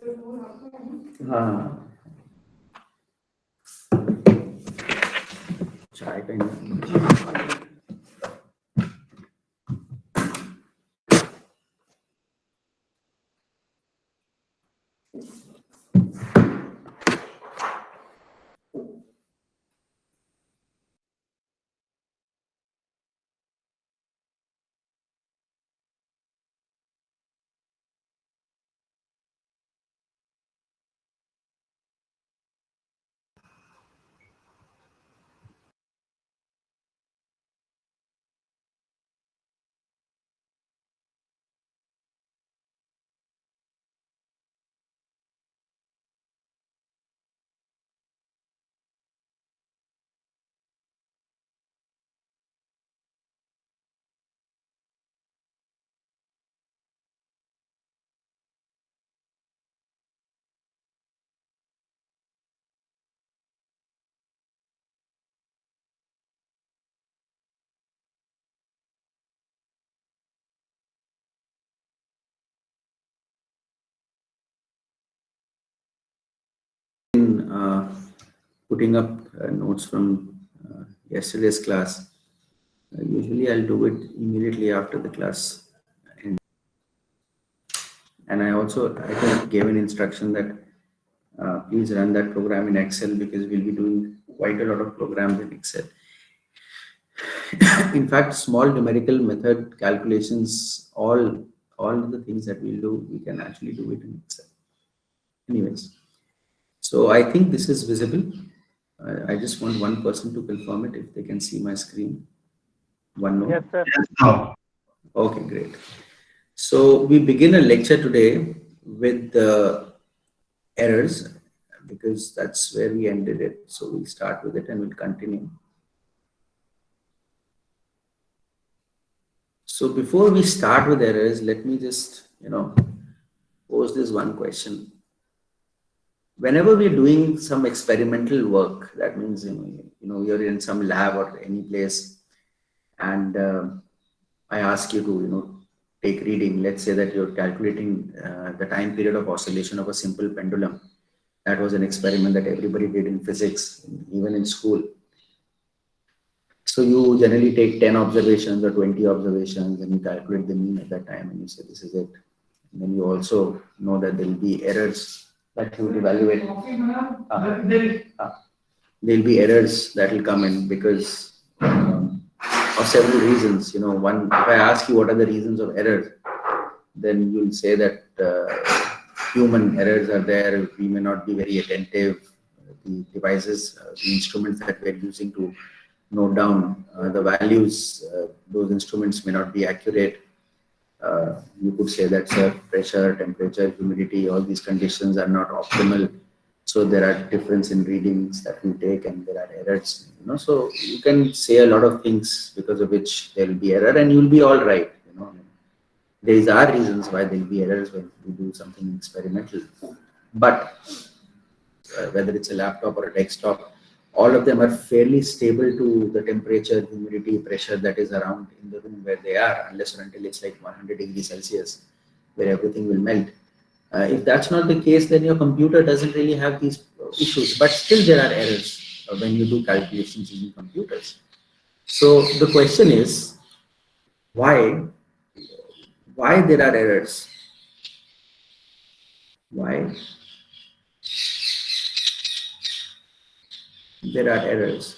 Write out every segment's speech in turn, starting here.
हाँ चाय का putting up notes from yesterday's class. Usually I'll do it immediately after the class. And I think gave an instruction that please run that program in Excel because we'll be doing quite a lot of programs in Excel. In fact, small numerical method calculations, all the things that we'll do, we can actually do it in Excel. Anyways, so I think this is visible. I just want one person to confirm it if they can see my screen. One more. Yes, sir. Yes, sir. Okay, great. So we begin a lecture today with the errors because that's where we ended it. So we'll start with it and we'll continue. So before we start with errors, let me just, pose this one question. Whenever we're doing some experimental work, that means, you're in some lab or any place and I ask you to, take reading. Let's say that you're calculating the time period of oscillation of a simple pendulum. That was an experiment that everybody did in physics, even in school. So you generally take 10 observations or 20 observations and you calculate the mean at that time and you say this is it. And then you also know that there will be errors that you will evaluate. There'll be errors that will come in because of several reasons. One, if I ask you what are the reasons of error, then you'll say that human errors are there. We may not be very attentive. The devices, the instruments that we're using to note down the values, those instruments may not be accurate. You could say that pressure, temperature, humidity, all these conditions are not optimal. So there are difference in readings that we take and there are errors. So you can say a lot of things because of which there will be error and you'll be all right. These are reasons why there will be errors when we do something experimental. But whether it's a laptop or a desktop, all of them are fairly stable to the temperature, humidity, pressure that is around in the room where they are, unless or until it's like 100 degrees Celsius, where everything will melt. If that's not the case, then your computer doesn't really have these issues, but still there are errors when you do calculations using computers. So the question is, why there are errors? Why there are errors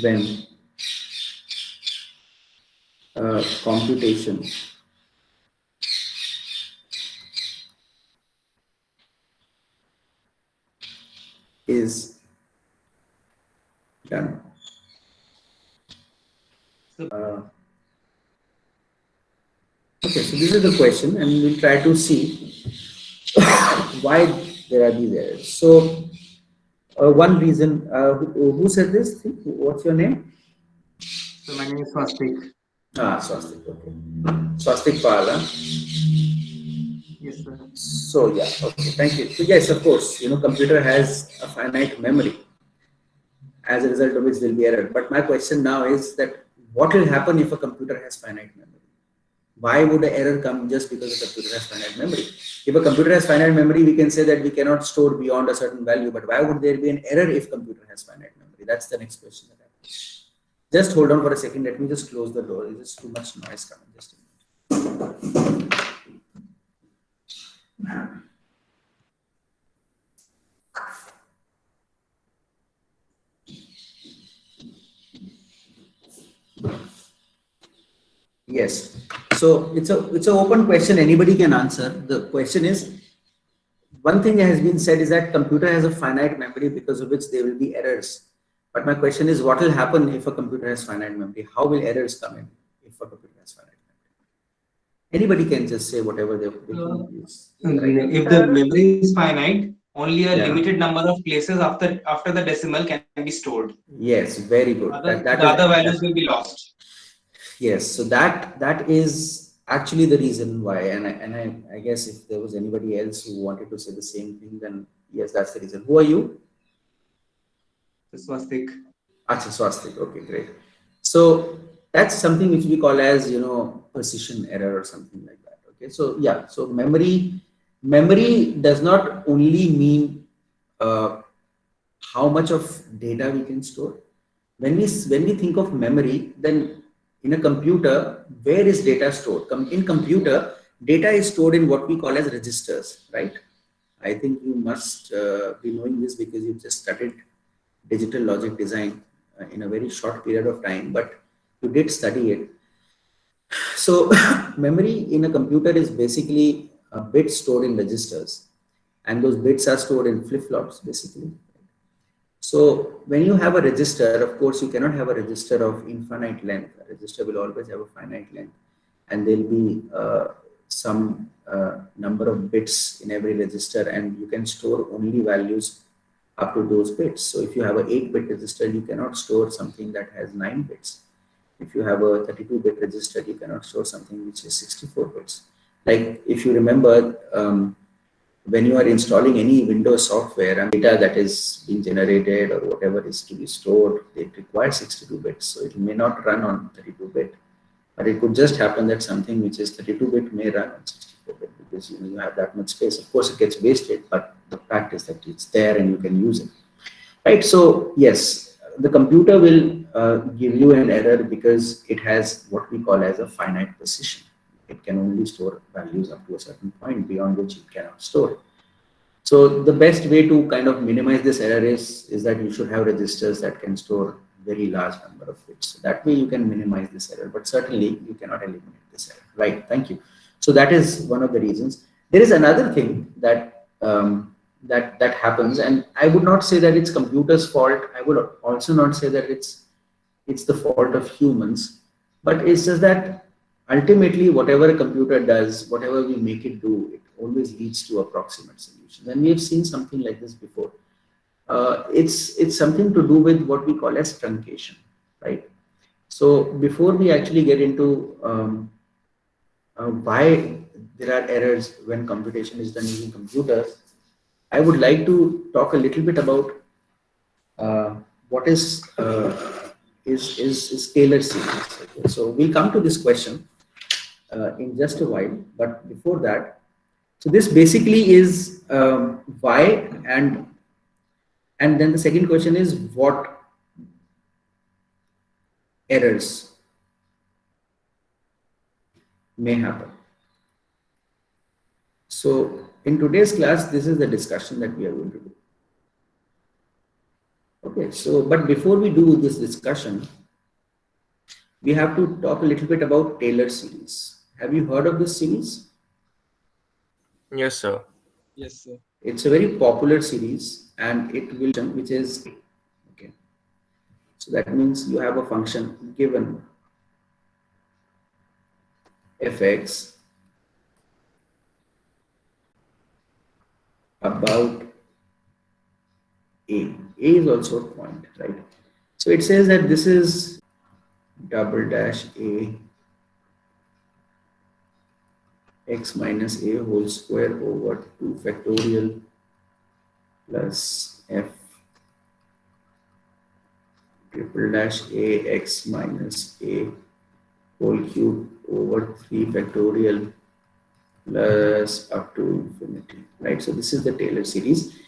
when computation is done. Okay, so this is the question, and we'll try to see why there are these errors. So, one reason, who said this thing? What's your name? So my name is Swastik. Swastik, okay. Swastik Pala. Yes, sir. So, yeah, okay, thank you. So, yes, of course, computer has a finite memory. As a result of which there will be error. But my question now is that what will happen if a computer has finite memory? Why would an error come just because a computer has finite memory? If a computer has finite memory, we can say that we cannot store beyond a certain value, but why would there be an error if computer has finite memory? That's the next question that I have. Just hold on for a second. Let me just close the door. There's just too much noise coming. Just a minute. Yes. So it's an open question. Anybody can answer. The question is, one thing that has been said is that computer has a finite memory because of which there will be errors. But my question is, what will happen if a computer has finite memory? How will errors come in if a computer has finite memory? Anybody can just say whatever they think is right. If the memory is finite, only a Yeah. limited number of places after the decimal can be stored. Yes, very good. The That is other values will be lost. yes. So that is actually the reason why. I guess if there was anybody else who wanted to say the same thing, then yes, that's the reason. Who are you? Swastik. Acha, Swastik. Okay, great. So that's something which we call as, precision error or something like that. Okay. So yeah. So memory does not only mean how much of data we can store. When we think of memory, then in a computer, where is data stored? In computer, data is stored in what we call as registers, right? I think you must be knowing this because you just studied digital logic design in a very short period of time, but you did study it. So memory in a computer is basically a bit stored in registers, and those bits are stored in flip-flops basically. So when you have a register, of course, you cannot have a register of infinite length. A register will always have a finite length, and there'll be some number of bits in every register, and you can store only values up to those bits. So if you have an 8-bit register, you cannot store something that has 9 bits. If you have a 32-bit register, you cannot store something which is 64 bits. Like if you remember, when you are installing any Windows software and data that is being generated or whatever is to be stored, it requires 62 bits. So it may not run on 32-bit, but it could just happen that something which is 32-bit may run on 64-bit because you have that much space. Of course, it gets wasted, but the fact is that it's there and you can use it. Right. So yes, the computer will give you an error because it has what we call as a finite precision. It can only store values up to a certain point beyond which it cannot store. So the best way to kind of minimize this error is that you should have registers that can store very large number of bits. So that way you can minimize this error, but certainly you cannot eliminate this error. Right. Thank you. So that is one of the reasons. There is another thing that that happens, and I would not say that it's computer's fault. I would also not say that it's the fault of humans, but it's just that ultimately whatever a computer does, whatever we make it do, it always leads to approximate solutions, and we have seen something like this before. It's something to do with what we call as truncation, right? So before we actually get into why there are errors when computation is done using computers, I would like to talk a little bit about what is Taylor series. Okay, so we'll come to this question in just a while, but before that, so this basically is why, and then the second question is what errors may happen. So in today's class, this is the discussion that we are going to do. Okay, so but before we do this discussion, we have to talk a little bit about Taylor series. Have you heard of this series? Yes, sir. Yes, sir. It's a very popular series, and it will, which is okay. So that means you have a function given fx about a. A is also a point, right? So it says that this is double dash a x minus a whole square over 2 factorial plus f triple dash a x minus a whole cube over 3 factorial plus up to infinity, right? So this is the Taylor series.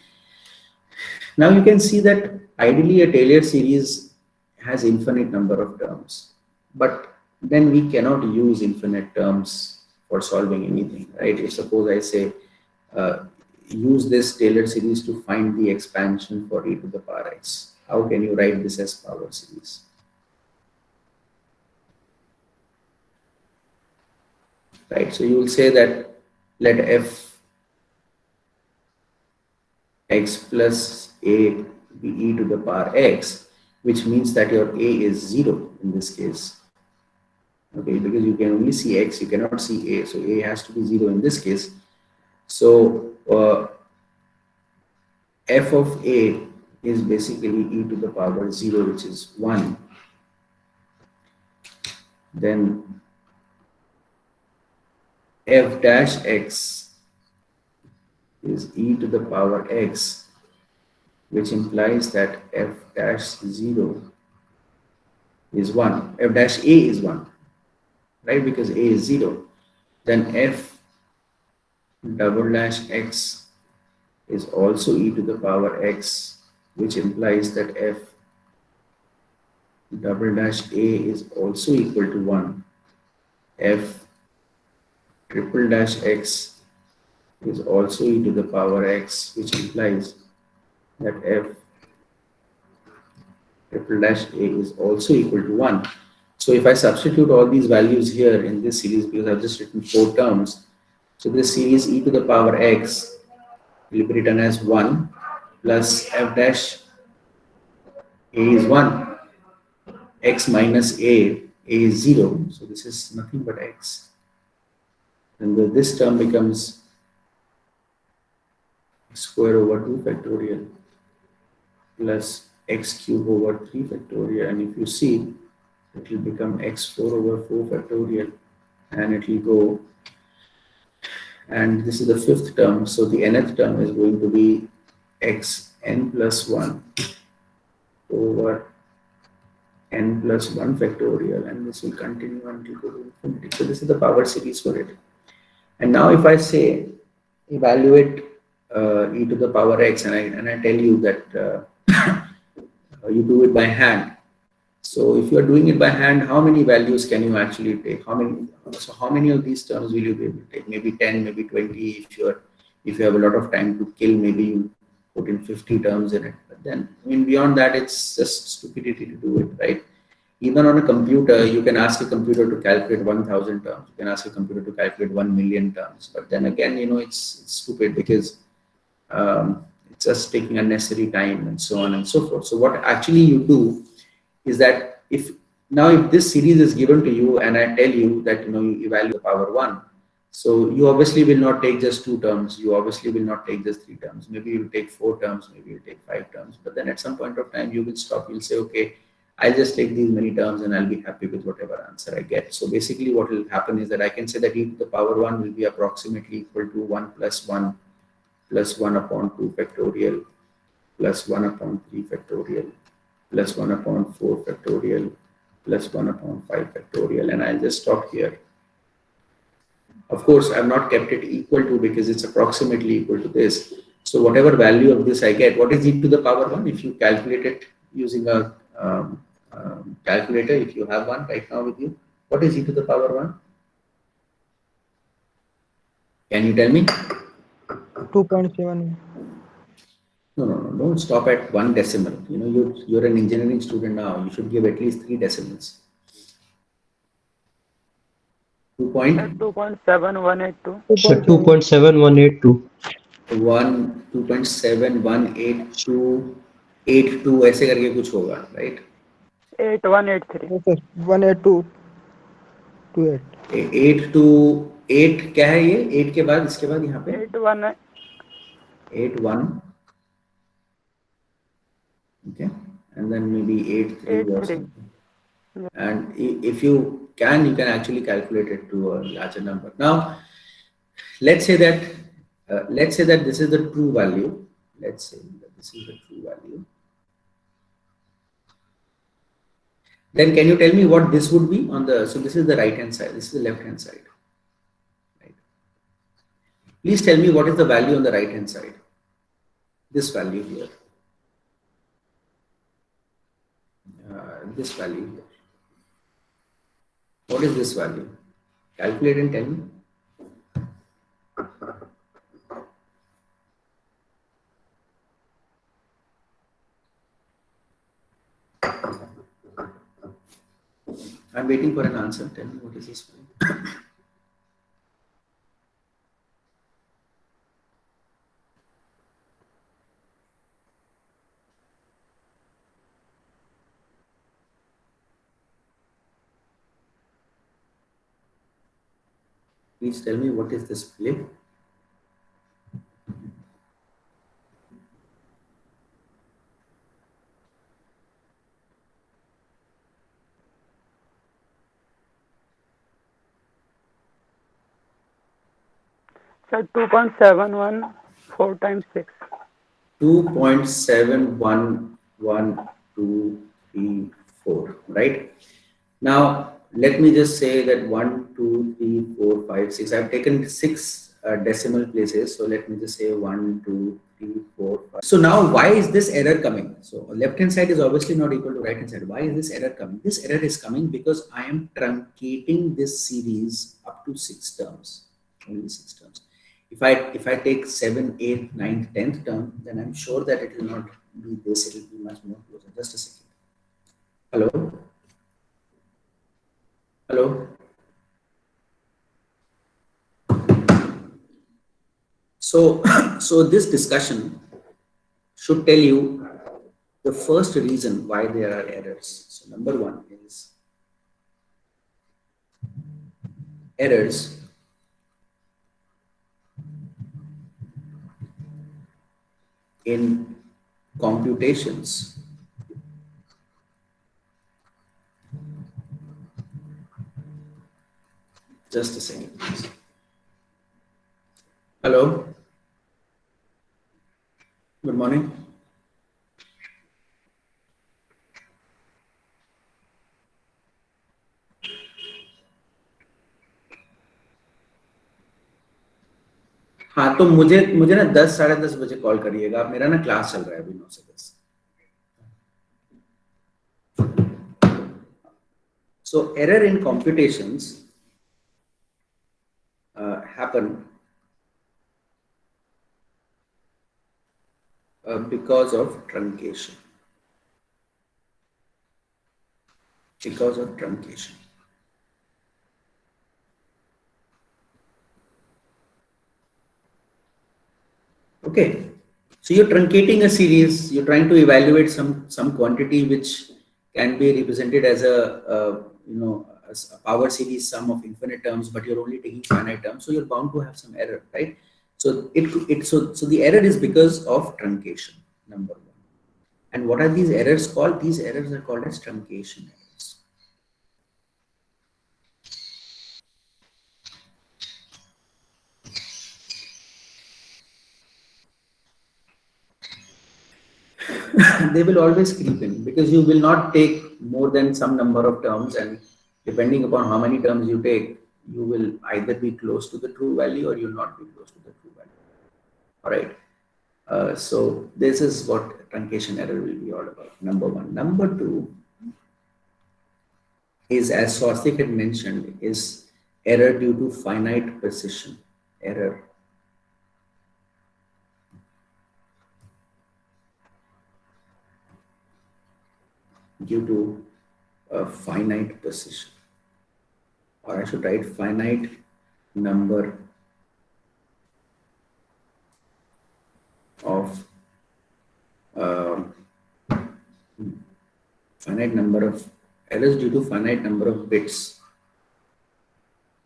Now you can see that ideally a Taylor series has infinite number of terms, but then we cannot use infinite terms for solving anything, right? If suppose I say use this Taylor series to find the expansion for e to the power x, how can you write this as power series? Right, so you will say that let f x plus a be e to the power x, which means that your a is 0 in this case. Okay, because you can only see x, you cannot see a, so a has to be 0 in this case. So f of a is basically e to the power 0, which is 1. Then f dash x is e to the power x, which implies that f dash 0 is 1. F dash a is 1, right? Because a is 0. Then f double dash x is also e to the power x, which implies that f double dash a is also equal to 1. F triple dash x is also e to the power x, which implies that f triple dash a is also equal to 1. So if I substitute all these values here in this series, because I've just written 4 terms, so this series e to the power x will be written as 1 plus f dash a is 1, x minus a is 0, so this is nothing but x. And this term becomes x square over 2 factorial plus x cube over 3 factorial, and if you see, it will become x4 over 4 factorial, and it will go, and this is the 5th term, so the nth term is going to be xn plus 1 over n plus 1 factorial, and this will continue until go to infinity. So this is the power series for it. And now if I say evaluate e to the power x, and I tell you that you do it by hand. So if you are doing it by hand, how many values can you actually take? How many of these terms will you be able to take? Maybe 10, maybe 20. If you have a lot of time to kill, maybe you put in 50 terms in it. But then, I mean, beyond that, it's just stupidity to do it, right? Even on a computer, you can ask a computer to calculate 1,000 terms. You can ask a computer to calculate 1 million terms. But then again, it's stupid because it's just taking unnecessary time and so on and so forth. So what actually you do is that if this series is given to you and I tell you that you evaluate the power 1, so you obviously will not take just 2 terms, you obviously will not take just 3 terms, maybe you will take 4 terms, maybe you will take 5 terms, but then at some point of time you will stop, you'll say, okay, I'll just take these many terms and I'll be happy with whatever answer I get. So basically what will happen is that I can say that e to the power 1 will be approximately equal to 1 plus 1 plus 1 upon 2 factorial plus 1 upon 3 factorial plus 1 upon 4 factorial plus 1 upon 5 factorial, and I'll just stop here. Of course, I've not kept it equal to because it's approximately equal to this. So whatever value of this I get, what is e to the power 1? If you calculate it using a calculator, if you have one right now with you, what is e to the power 1? Can you tell me? 2.7. No, don't stop at 1 decimal. You're an engineering student now. You should give at least 3 decimals. 2.7182. So 2.7182. 2.718282 ऐसे करके कुछ होगा, right? 8183. 182. 28. 8 क्या है ये? 8 के बाद इसके बाद यहाँ पे 81. 81. Okay, and then maybe 83 or 83. something. And if you can actually calculate it to a larger number. Now, let's say that this is the true value. Let's say that this is the true value. Then can you tell me what this would be on the, so this is the right hand side, this is the left hand side, right? Please tell me what is the value on the right hand side, this value here, this value here. What is this value? Calculate and tell me. I'm waiting for an answer. Tell me what is this value. Please tell me what is this value. Sir, 2.714 times 6. 2.71124, right? Now, let me just say that 1, 2, 3, 4, 5, 6. I've taken 6 decimal places. So let me just say 1, 2, 3, 4, 5. So now why is this error coming? So left hand side is obviously not equal to right hand side. Why is this error coming? This error is coming because I am truncating this series up to 6 terms, only 6 terms. If I take 7, 8, 9, 10th term, then I'm sure that it will not be this, it will be much more closer. Just a second. Hello? Hello? So, so this discussion should tell you the first reason why there are errors. So number one is errors in computations just a second, please. Hello, good morning. हाँ तो मुझे मुझे ना 10 साढ़े 10 बजे call करिएगा, आप मेरा ना क्लास चल रहा है अभी 9 से 10. So error in computations happen because of truncation. Because of truncation. Okay, so you're truncating a series. You're trying to evaluate some quantity which can be represented as a power series sum of infinite terms, but you're only taking finite terms, so you're bound to have some error, right? So so the error is because of truncation, number one. And what are these errors called? These errors are called as truncation errors. They will always creep in because you will not take more than some number of terms, and depending upon how many terms you take, you will either be close to the true value or you'll not be close to the true value. All right. So this is what truncation error will be all about. Number one. Number two is, as Swastik had mentioned, is error due to finite precision. Error due to a finite precision, or I should write finite number of finite number of errors due to finite number of bits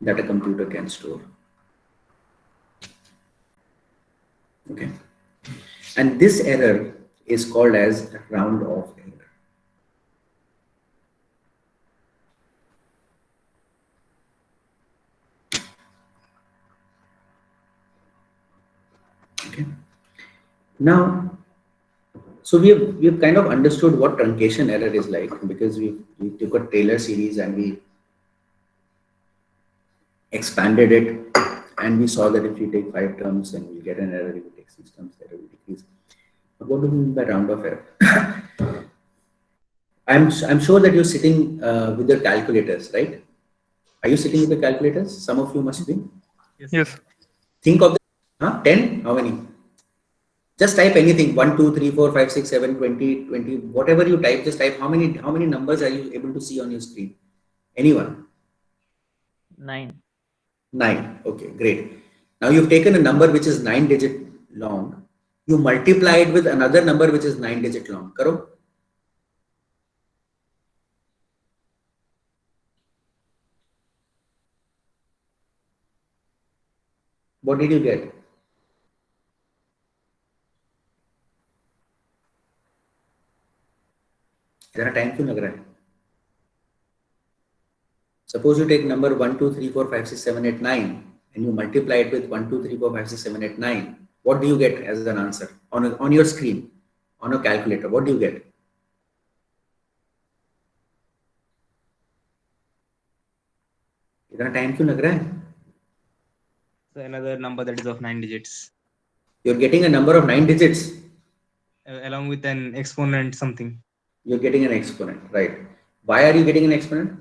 that a computer can store. Okay, and this error is called as round off error. Okay. Now, So we have kind of understood what truncation error is like, because we took a Taylor series and we expanded it, and we saw that if you take 5 terms and you get an error, if you take 6 terms, the error will decrease. But what do we mean by round off error? I'm sure that you're sitting with your calculators, right? Are you sitting with your calculators? Some of you must be. Yes. Think of the 10. How many? Just type anything, 1, 2, 3, 4, 5, 6, 7, 20, 20, whatever you type, just type how many numbers are you able to see on your screen? Anyone? 9. 9. Okay, great. Now you've taken a number which is 9-digit long. You multiply it with another number which is 9-digit long. Karo? What did you get? जरा time क्यों लग रहा है? Suppose you take number 1, 2, 3, 4, 5, 6, 7, 8, 9 and you multiply it with 1, 2, 3, 4, 5, 6, 7, 8, 9. What do you get as an answer on your screen, on a calculator? What do you get? इतना time क्यों लग रहा है? So another number that is of 9 digits, You're getting a number of 9 digits. along with an exponent something. You're getting an exponent, right? Why are you getting an exponent?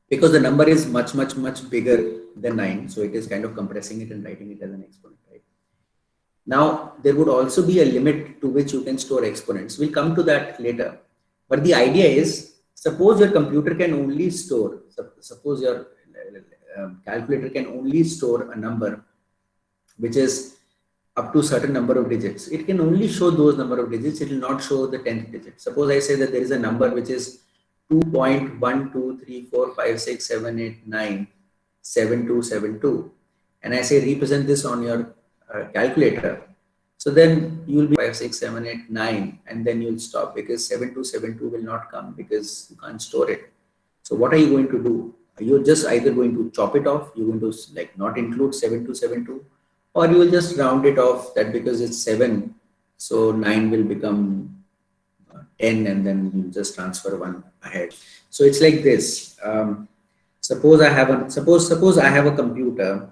Because the number is much, much, much bigger than 9. So it is kind of compressing it and writing it as an exponent, right? Now, there would also be a limit to which you can store exponents. We'll come to that later. But the idea is, suppose your computer can only store, suppose your calculator can only store a number which is up to a certain number of digits. It can only show those number of digits. It will not show the 10th digit. Suppose I say that there is a number which is 2.1234567897272, and I say represent this on your calculator. So then you will be 56789, and then you'll stop, because 7272 will not come because you can't store it. So what are you going to do? You're just either going to chop it off, you're going to like not include 7272, or you will just round it off, that because it's 7, so 9 will become 10, and then you just transfer 1 ahead. So it's like this. Suppose I have a computer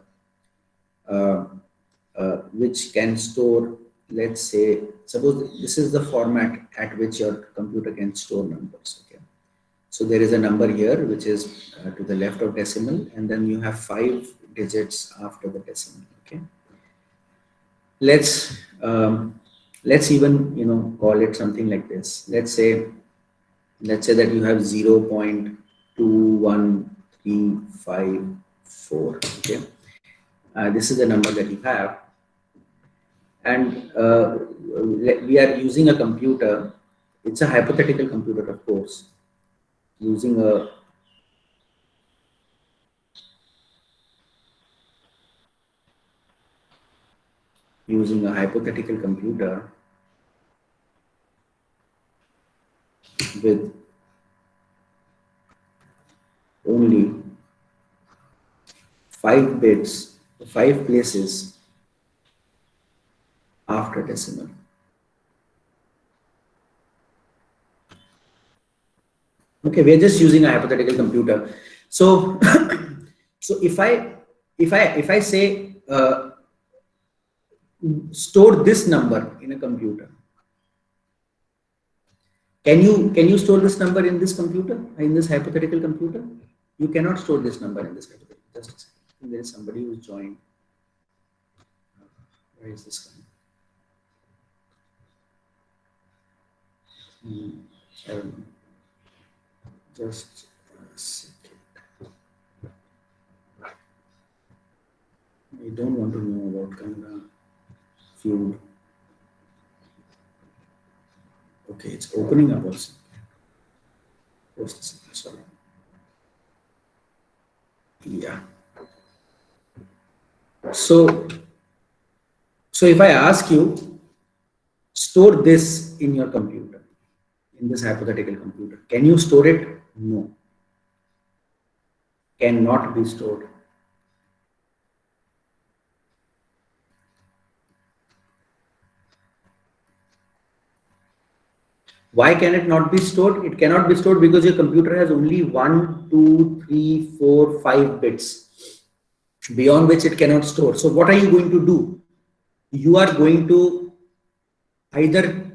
which can store, let's say, suppose this is the format at which your computer can store numbers. Okay, so there is a number here which is to the left of decimal, and then you have 5 digits after the decimal. Okay, let's even call it something like this. Let's say that you have 0.21354. Okay, this is the number that you have, and we are using a computer. It's a hypothetical computer, of course, using a hypothetical computer with only 5 bits, 5 places after decimal. Okay, we're just using a hypothetical computer. So, so if I say store this number in a computer, can you store this number in this computer, in this hypothetical computer? You cannot store this number in this hypothetical. Just a second. There is somebody who's joined. Where is this coming? I don't know. Just a second. I don't want to know about Canada feud. Okay, it's opening up also. Sorry. Yeah. So if I ask you, store this in your computer, in this hypothetical computer, can you store it? No. Cannot be stored. Why can it not be stored? It cannot be stored because your computer has only 1, 2, 3, 4, 5 bits, beyond which it cannot store. So what are you going to do? You are going to either